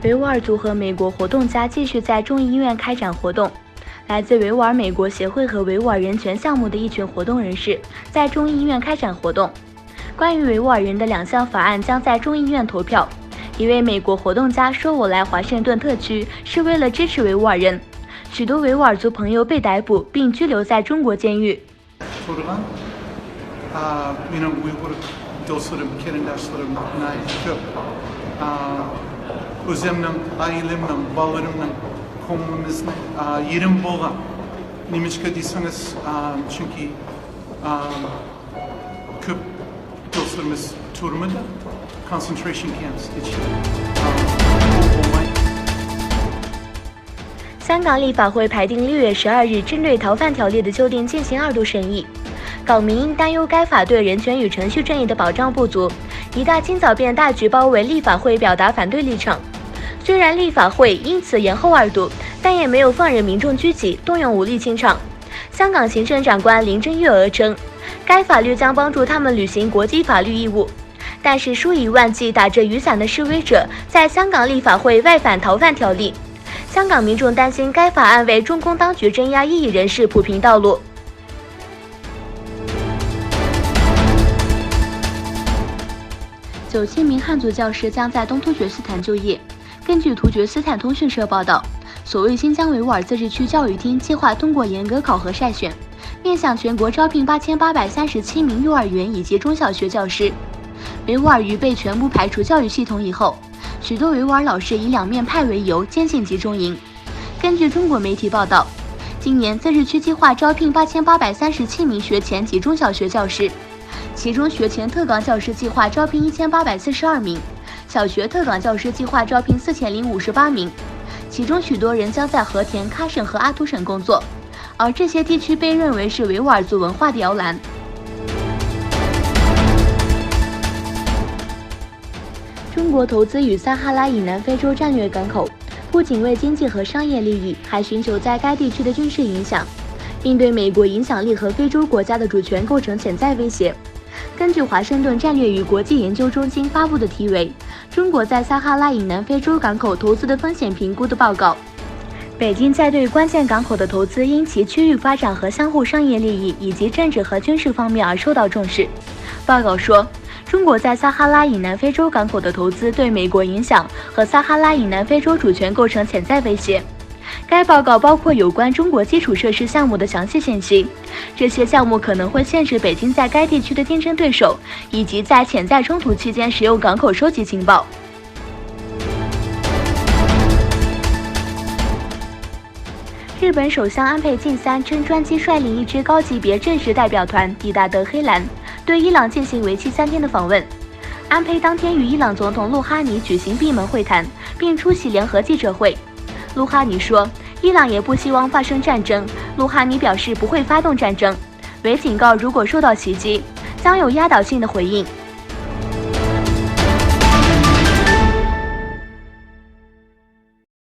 维吾尔族和美国活动家继续在众议院开展活动。来自维吾尔美国协会和维吾尔人权项目的一群活动人士在众议院开展活动。关于维吾尔人的2项法案将在众议院投票。一位美国活动家说：“我来华盛顿特区是为了支持维吾尔人。”许多维吾尔族朋友被逮捕并拘留在中国监狱。concentration camps. 香港立法会排定6月12日针对逃犯条例的修订进行2度审议。港民因担忧该法对人权与程序正义的保障不足，一大清早便大举包围立法会表达反对立场。虽然立法会因此延后2读，但也没有放任民众聚集动用武力清场。香港行政长官林郑月娥称，该法律将帮助他们履行国际法律义务。但是数以万计打着雨伞的示威者在香港立法会外反逃犯条例，香港民众担心该法案为中共当局镇压异议人士铺平道路。97名汉族教师将在东突厥斯坦就业。根据突厥斯坦通讯社报道，所谓新疆维吾尔自治区教育厅计划通过严格考核筛选，面向全国招聘8837名幼儿园以及中小学教师。维吾尔语被全部排除教育系统以后，许多维吾尔老师以2面派为由坚信集中营。根据中国媒体报道，今年自治区计划招聘8837名学前及中小学教师，其中学前特岗教师计划招聘1842名，小学特岗教师计划招聘4058名，其中许多人将在和田、喀什和阿图省工作，而这些地区被认为是维吾尔族文化的摇篮。中国投资与撒哈拉以南非洲战略港口，不仅为经济和商业利益，还寻求在该地区的军事影响，并对美国影响力和非洲国家的主权构成潜在威胁。根据华盛顿战略与国际研究中心发布的题为《中国在撒哈拉以南非洲港口投资的风险评估》的报告，北京在对关键港口的投资因其区域发展和相互商业利益以及政治和军事方面而受到重视。报告说，中国在撒哈拉以南非洲港口的投资对美国影响和撒哈拉以南非洲主权构成潜在威胁。该报告包括有关中国基础设施项目的详细信息，这些项目可能会限制北京在该地区的竞争对手，以及在潜在冲突期间使用港口收集情报。日本首相安倍晋三乘专机率领一支高级别正式代表团抵达德黑兰，对伊朗进行为期3天的访问。安倍当天与伊朗总统鲁哈尼举行闭门会谈，并出席联合记者会。鲁哈尼说，伊朗也不希望发生战争。鲁哈尼表示不会发动战争，为警告如果受到袭击，将有压倒性的回应。